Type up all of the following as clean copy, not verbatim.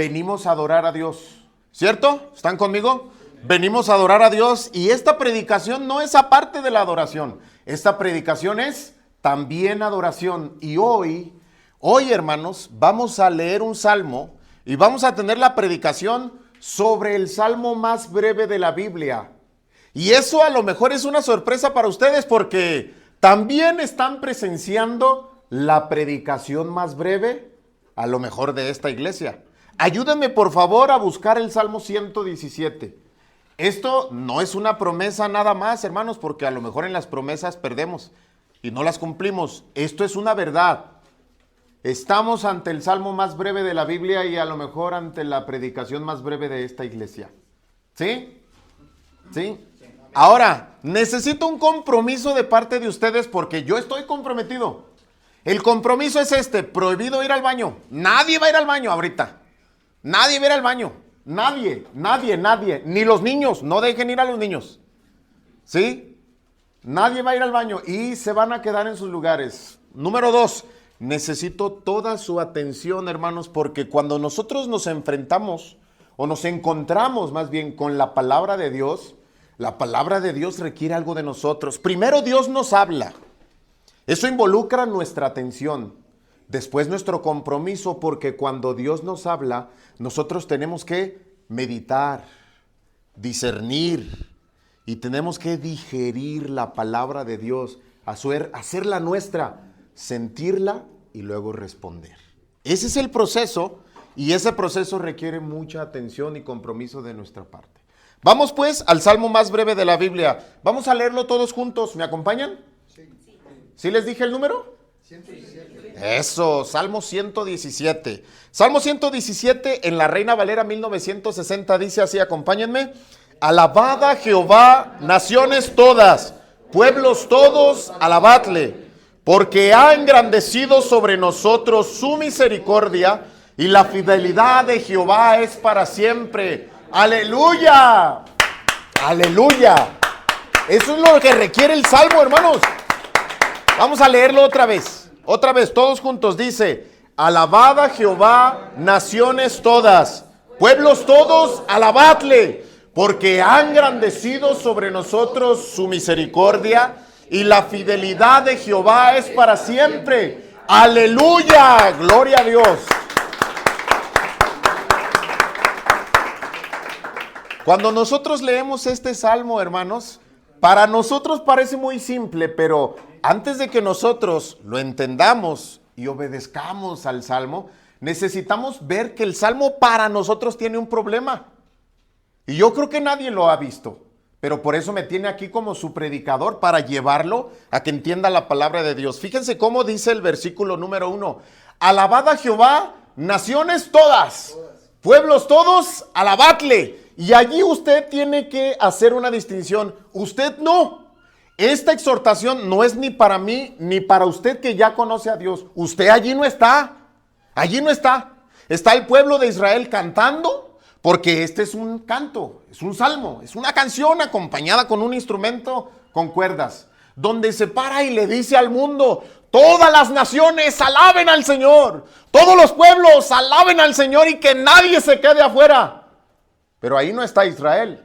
venimos a adorar a Dios, ¿cierto? ¿Están conmigo? Venimos a adorar a Dios y esta predicación no es aparte de la adoración. Esta predicación es también adoración. Y hoy, hermanos, vamos a leer un salmo y vamos a tener la predicación sobre el salmo más breve de la Biblia. Y eso a lo mejor es una sorpresa para ustedes porque también están presenciando la predicación más breve, a lo mejor de esta iglesia. Ayúdenme por favor a buscar el Salmo 117. Esto no es una promesa nada más, hermanos, porque a lo mejor en las promesas perdemos y no las cumplimos. Esto es una verdad. Estamos ante el salmo más breve de la Biblia y a lo mejor ante la predicación más breve de esta iglesia. ¿Sí? ¿Sí? Ahora, necesito un compromiso de parte de ustedes porque yo estoy comprometido. El compromiso es este: prohibido ir al baño. Nadie va a ir al baño ahorita. Nadie va a ir al baño. Nadie. Ni los niños. No dejen ir a los niños. ¿Sí? Nadie va a ir al baño y se van a quedar en sus lugares. Número 2. Necesito toda su atención, hermanos, porque cuando nosotros nos enfrentamos o nos encontramos más bien con la palabra de Dios, la palabra de Dios requiere algo de nosotros. Primero Dios nos habla. Eso involucra nuestra atención. Después nuestro compromiso, porque cuando Dios nos habla, nosotros tenemos que meditar, discernir y tenemos que digerir la palabra de Dios, hacerla nuestra, sentirla y luego responder. Ese es el proceso y ese proceso requiere mucha atención y compromiso de nuestra parte. Vamos pues al salmo más breve de la Biblia. Vamos a leerlo todos juntos. ¿Me acompañan? Sí. ¿Sí les dije el número? 117. Eso, Salmo 117. Salmo 117 en la Reina Valera 1960 dice así, acompáñenme. Alabad a Jehová, naciones todas, pueblos todos, alabadle, porque ha engrandecido sobre nosotros su misericordia y la fidelidad de Jehová es para siempre. ¡Aleluya! ¡Aleluya! Eso es lo que requiere el Salmo, hermanos. Vamos a leerlo otra vez, todos juntos. Dice, alabad a Jehová, naciones todas, pueblos todos, alabadle, porque ha engrandecido sobre nosotros su misericordia y la fidelidad de Jehová es para siempre. ¡Aleluya! ¡Gloria a Dios! Cuando nosotros leemos este salmo, hermanos, para nosotros parece muy simple, pero antes de que nosotros lo entendamos y obedezcamos al salmo, necesitamos ver que el salmo para nosotros tiene un problema. Y yo creo que nadie lo ha visto, pero por eso me tiene aquí como su predicador, para llevarlo a que entienda la palabra de Dios. Fíjense cómo dice el versículo número 1. Alabad a Jehová, naciones todas, pueblos todos, alabadle. Y allí usted tiene que hacer una distinción. Usted no. Esta exhortación no es ni para mí ni para usted que ya conoce a Dios. Usted allí no está. Allí no está. Está el pueblo de Israel cantando, porque este es un canto, es un salmo, es una canción acompañada con un instrumento con cuerdas, donde se para y le dice al mundo: todas las naciones alaben al Señor, todos los pueblos alaben al Señor y que nadie se quede afuera. Pero ahí no está Israel.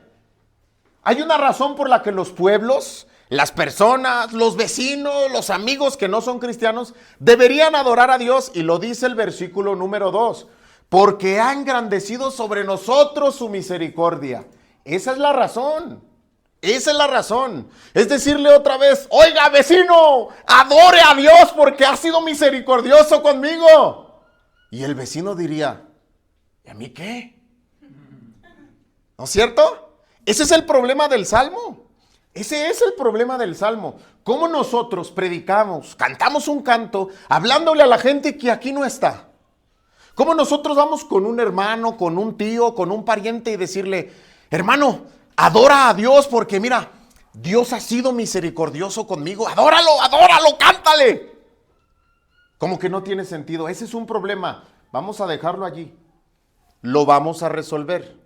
Hay una razón por la que los pueblos, las personas, los vecinos, los amigos que no son cristianos deberían adorar a Dios, y lo dice el versículo número 2. Porque ha engrandecido sobre nosotros su misericordia. Esa es la razón. Esa es la razón. Es decirle otra vez: oiga, vecino, adore a Dios porque ha sido misericordioso conmigo. Y el vecino diría: ¿y a mí qué? ¿No es cierto? Ese es el problema del Salmo. Ese es el problema del Salmo. Cómo nosotros predicamos, cantamos un canto, hablándole a la gente que aquí no está. Cómo nosotros vamos con un hermano, con un tío, con un pariente y decirle: hermano, adora a Dios porque mira, Dios ha sido misericordioso conmigo. Adóralo, cántale. Como que no tiene sentido. Ese es un problema. Vamos a dejarlo allí. Lo vamos a resolver,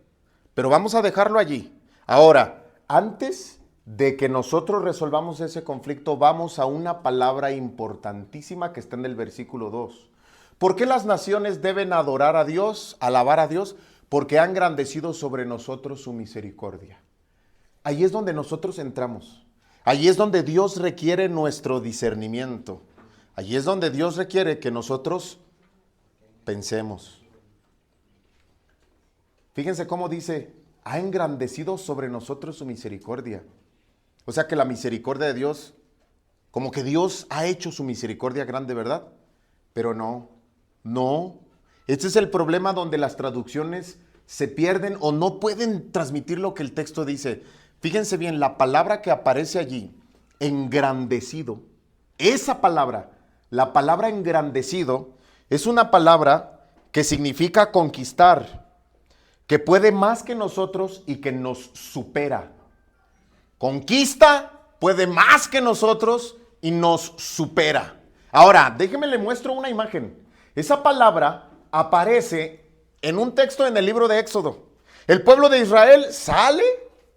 pero vamos a dejarlo allí. Ahora, antes de que nosotros resolvamos ese conflicto, vamos a una palabra importantísima que está en el versículo 2. ¿Por qué las naciones deben adorar a Dios, alabar a Dios? Porque ha engrandecido sobre nosotros su misericordia. Ahí es donde nosotros entramos. Ahí es donde Dios requiere nuestro discernimiento. Allí es donde Dios requiere que nosotros pensemos. Fíjense cómo dice, ha engrandecido sobre nosotros su misericordia. O sea que la misericordia de Dios, como que Dios ha hecho su misericordia grande, ¿verdad? Pero no. Este es el problema donde las traducciones se pierden o no pueden transmitir lo que el texto dice. Fíjense bien, la palabra que aparece allí, engrandecido, esa palabra, la palabra engrandecido, es una palabra que significa conquistar, que puede más que nosotros y que nos supera. Conquista, puede más que nosotros y nos supera. Ahora, déjenme le muestro una imagen. Esa palabra aparece en un texto en el libro de Éxodo. El pueblo de Israel sale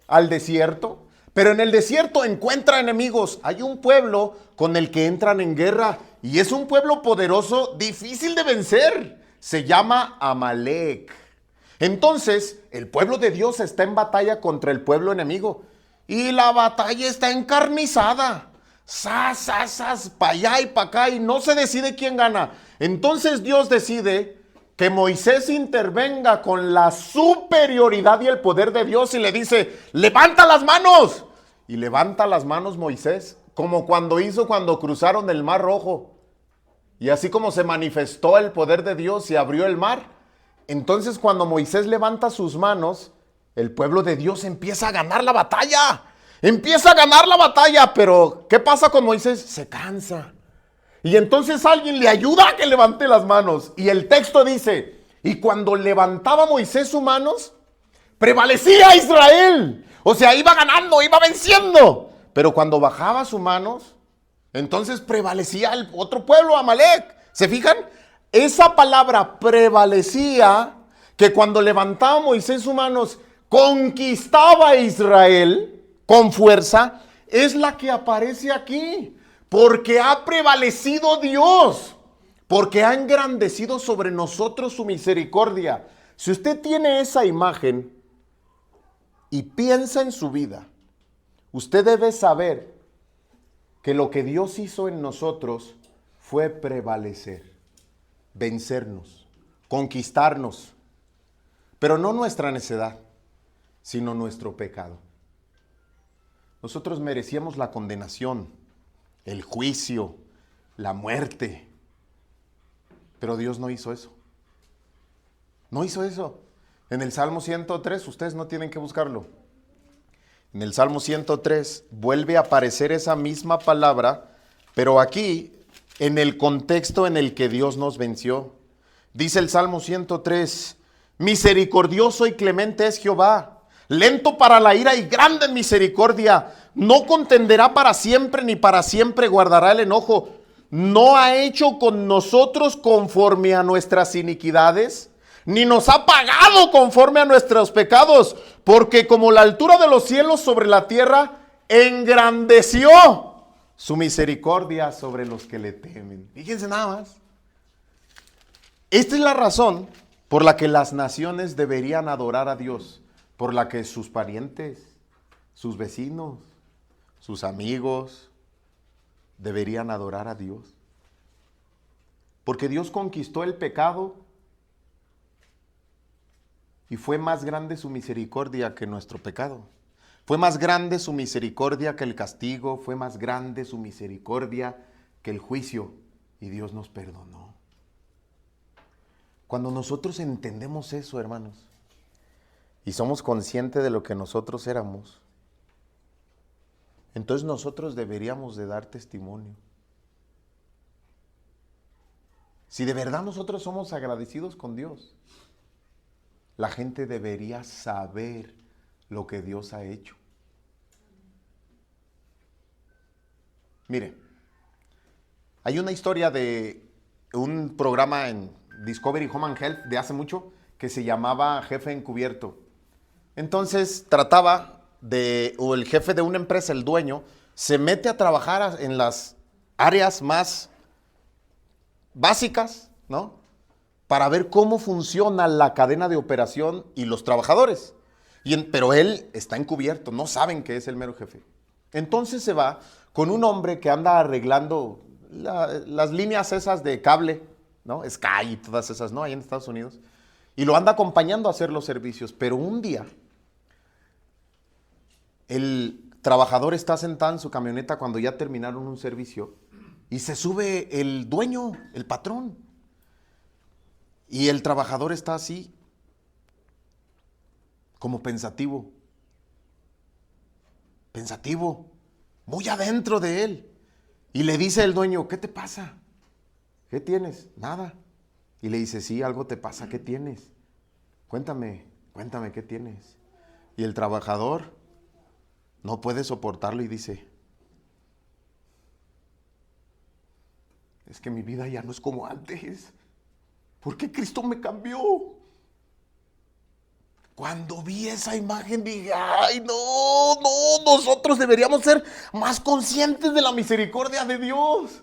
al desierto, pero en el desierto encuentra enemigos. Hay un pueblo con el que entran en guerra y es un pueblo poderoso, difícil de vencer. Se llama Amalek. Entonces, el pueblo de Dios está en batalla contra el pueblo enemigo y la batalla está encarnizada. Sas, para allá y para acá y no se decide quién gana. Entonces Dios decide que Moisés intervenga con la superioridad y el poder de Dios y le dice, levanta las manos. Y levanta las manos Moisés, como cuando cruzaron el Mar Rojo. Y así como se manifestó el poder de Dios y abrió el mar. Entonces cuando Moisés levanta sus manos, el pueblo de Dios empieza a ganar la batalla. Pero ¿qué pasa con Moisés? Se cansa. Y entonces alguien le ayuda a que levante las manos. Y el texto dice, y cuando levantaba Moisés sus manos, prevalecía Israel. O sea, iba ganando, iba venciendo. Pero cuando bajaba sus manos, entonces prevalecía el otro pueblo, Amalek. ¿Se fijan? Esa palabra prevalecía, que cuando levantaba Moisés sus manos, conquistaba a Israel con fuerza, es la que aparece aquí. Porque ha prevalecido Dios, porque ha engrandecido sobre nosotros su misericordia. Si usted tiene esa imagen y piensa en su vida, usted debe saber que lo que Dios hizo en nosotros fue prevalecer, vencernos, conquistarnos, pero no nuestra necedad, sino nuestro pecado. Nosotros merecíamos la condenación, el juicio, la muerte. Pero Dios no hizo eso. No hizo eso. En el Salmo 103, ustedes no tienen que buscarlo. En el Salmo 103 vuelve a aparecer esa misma palabra, pero aquí en el contexto en el que Dios nos venció. Dice el Salmo 103, misericordioso y clemente es Jehová, lento para la ira y grande en misericordia. No contenderá para siempre, ni para siempre guardará el enojo. No ha hecho con nosotros conforme a nuestras iniquidades, ni nos ha pagado conforme a nuestros pecados, porque como la altura de los cielos sobre la tierra, engrandeció su misericordia sobre los que le temen. Fíjense nada más. Esta es la razón por la que las naciones deberían adorar a Dios, por la que sus parientes, sus vecinos, sus amigos deberían adorar a Dios. Porque Dios conquistó el pecado y fue más grande su misericordia que nuestro pecado. Fue más grande su misericordia que el castigo, fue más grande su misericordia que el juicio, y Dios nos perdonó. Cuando nosotros entendemos eso, hermanos, y somos conscientes de lo que nosotros éramos, entonces nosotros deberíamos de dar testimonio. Si de verdad nosotros somos agradecidos con Dios, la gente debería saber lo que Dios ha hecho. Mire, hay una historia de un programa en Discovery Home and Health de hace mucho que se llamaba Jefe Encubierto. Entonces trataba o el jefe de una empresa, el dueño, se mete a trabajar en las áreas más básicas ¿no? Para ver cómo funciona la cadena de operación y los trabajadores. Pero él está encubierto, no saben que es el mero jefe. Entonces se va con un hombre que anda arreglando las líneas esas de cable, ¿no? Sky y todas esas, ¿no? Ahí en Estados Unidos. Y lo anda acompañando a hacer los servicios. Pero un día, el trabajador está sentado en su camioneta cuando ya terminaron un servicio y se sube el dueño, el patrón. Y el trabajador está así, como pensativo, muy adentro de él. Y le dice el dueño, ¿qué te pasa? ¿Qué tienes? Nada. Y le dice, sí, algo te pasa, ¿qué tienes? Cuéntame, ¿qué tienes? Y el trabajador no puede soportarlo y dice, es que mi vida ya no es como antes. ¿Por qué Cristo me cambió? Cuando vi esa imagen dije, ay, no, nosotros deberíamos ser más conscientes de la misericordia de Dios.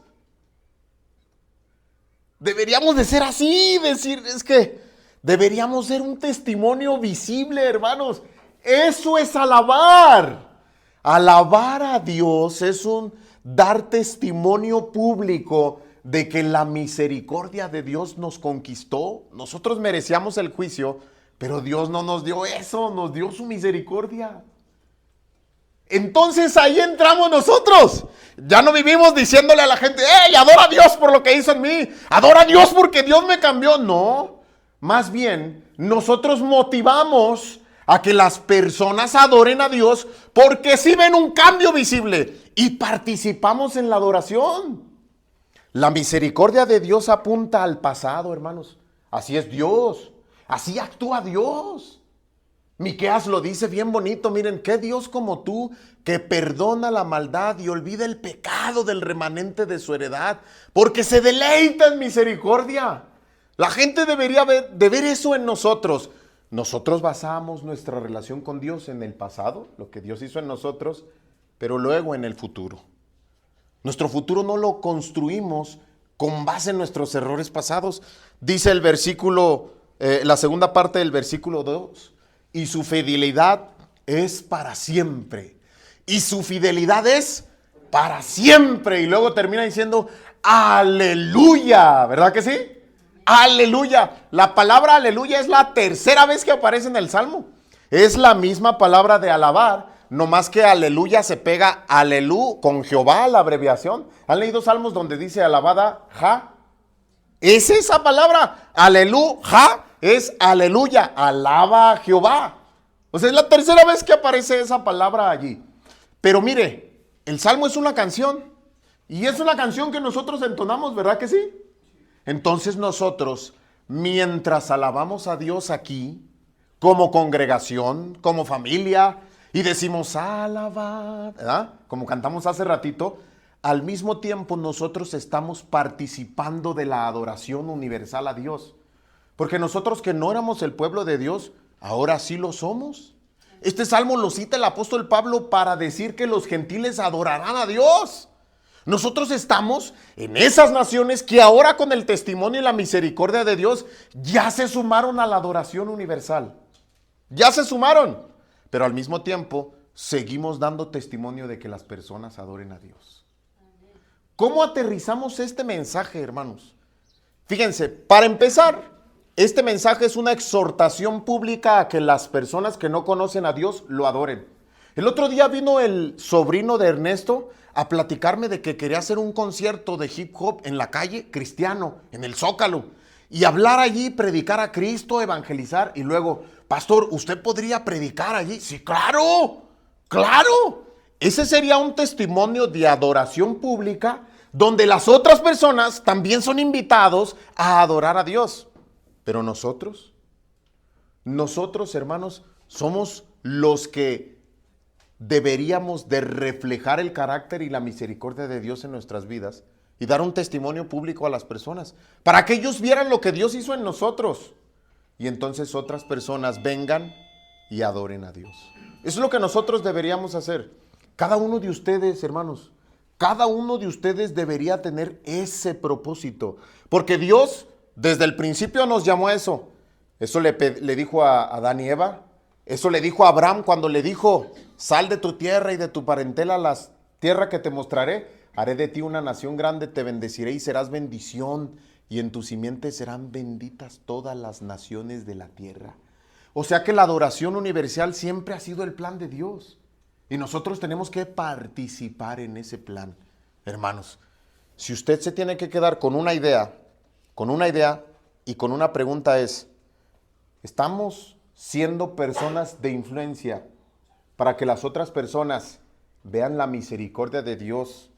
Deberíamos de ser así, decir, es que deberíamos ser un testimonio visible, hermanos. Eso es alabar. Alabar a Dios es un dar testimonio público de que la misericordia de Dios nos conquistó. Nosotros merecíamos el juicio, pero Dios no nos dio eso, nos dio su misericordia. Entonces ahí entramos nosotros. Ya no vivimos diciéndole a la gente, ¡hey, adora a Dios por lo que hizo en mí! ¡Adora a Dios porque Dios me cambió! No, más bien nosotros motivamos a que las personas adoren a Dios porque sí ven un cambio visible y participamos en la adoración. La misericordia de Dios apunta al pasado, hermanos. Así es Dios. Así actúa Dios. Miqueas lo dice bien bonito. Miren, ¿qué Dios como tú que perdona la maldad y olvida el pecado del remanente de su heredad? Porque se deleita en misericordia. La gente debería de ver eso en nosotros. Nosotros basamos nuestra relación con Dios en el pasado, lo que Dios hizo en nosotros, pero luego en el futuro. Nuestro futuro no lo construimos con base en nuestros errores pasados. Dice el versículo, la segunda parte del versículo 2, y su fidelidad es para siempre. Y su fidelidad es para siempre. Y luego termina diciendo, aleluya, ¿verdad que sí? Aleluya. La palabra aleluya es la tercera vez que aparece en el Salmo. Es la misma palabra de alabar, no más que aleluya se pega alelú con Jehová, la abreviación. ¿Han leído salmos donde dice alabada ja? Es esa palabra, alelú ja, es aleluya, alaba a Jehová. O sea, es la tercera vez que aparece esa palabra allí. Pero mire, el salmo es una canción. Y es una canción que nosotros entonamos, ¿verdad que sí? Entonces nosotros, mientras alabamos a Dios aquí, como congregación, como familia, y decimos alabad, ¿verdad? Como cantamos hace ratito, al mismo tiempo nosotros estamos participando de la adoración universal a Dios. Porque nosotros que no éramos el pueblo de Dios, ahora sí lo somos. Este salmo lo cita el apóstol Pablo para decir que los gentiles adorarán a Dios. Nosotros estamos en esas naciones que ahora con el testimonio y la misericordia de Dios ya se sumaron a la adoración universal. Ya se sumaron. Pero al mismo tiempo seguimos dando testimonio de que las personas adoren a Dios. ¿Cómo aterrizamos este mensaje, hermanos? Fíjense, para empezar, este mensaje es una exhortación pública a que las personas que no conocen a Dios lo adoren. El otro día vino el sobrino de Ernesto a platicarme de que quería hacer un concierto de hip hop en la calle, cristiano, en el Zócalo, y hablar allí, predicar a Cristo, evangelizar, y luego, pastor, ¿usted podría predicar allí? Sí, claro, claro. Ese sería un testimonio de adoración pública donde las otras personas también son invitados a adorar a Dios. Pero nosotros, hermanos, somos los que deberíamos de reflejar el carácter y la misericordia de Dios en nuestras vidas y dar un testimonio público a las personas para que ellos vieran lo que Dios hizo en nosotros y entonces otras personas vengan y adoren a Dios. Eso es lo que nosotros deberíamos hacer. Cada uno de ustedes, hermanos, cada uno de ustedes debería tener ese propósito, porque Dios Desde el principio nos llamó a eso. Eso le dijo a Adán y Eva. Eso le dijo a Abraham cuando le dijo, sal de tu tierra y de tu parentela a la tierra que te mostraré. Haré de ti una nación grande, te bendeciré y serás bendición. Y en tu simiente serán benditas todas las naciones de la tierra. O sea que la adoración universal siempre ha sido el plan de Dios. Y nosotros tenemos que participar en ese plan. Hermanos, si usted se tiene que quedar con una idea y con una pregunta es, ¿estamos siendo personas de influencia para que las otras personas vean la misericordia de Dios,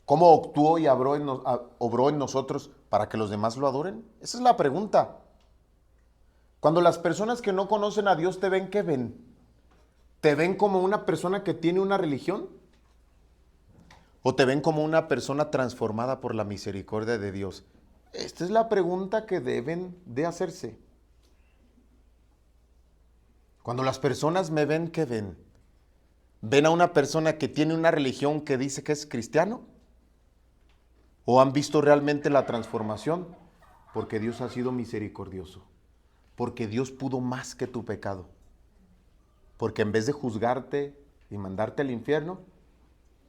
cómo actuó y obró en nosotros para que los demás lo adoren? Esa es la pregunta. Cuando las personas que no conocen a Dios te ven, ¿qué ven? ¿Te ven como una persona que tiene una religión? ¿O te ven como una persona transformada por la misericordia de Dios? Esta es la pregunta que deben de hacerse. Cuando las personas me ven, ¿qué ven? ¿Ven a una persona que tiene una religión que dice que es cristiano? ¿O han visto realmente la transformación? Porque Dios ha sido misericordioso. Porque Dios pudo más que tu pecado. Porque en vez de juzgarte y mandarte al infierno,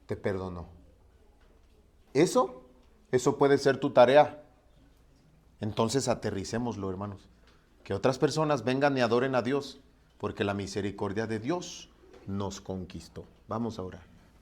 te perdonó. Eso puede ser tu tarea. Entonces aterricémoslo, hermanos. Que otras personas vengan y adoren a Dios, porque la misericordia de Dios nos conquistó. Vamos a orar.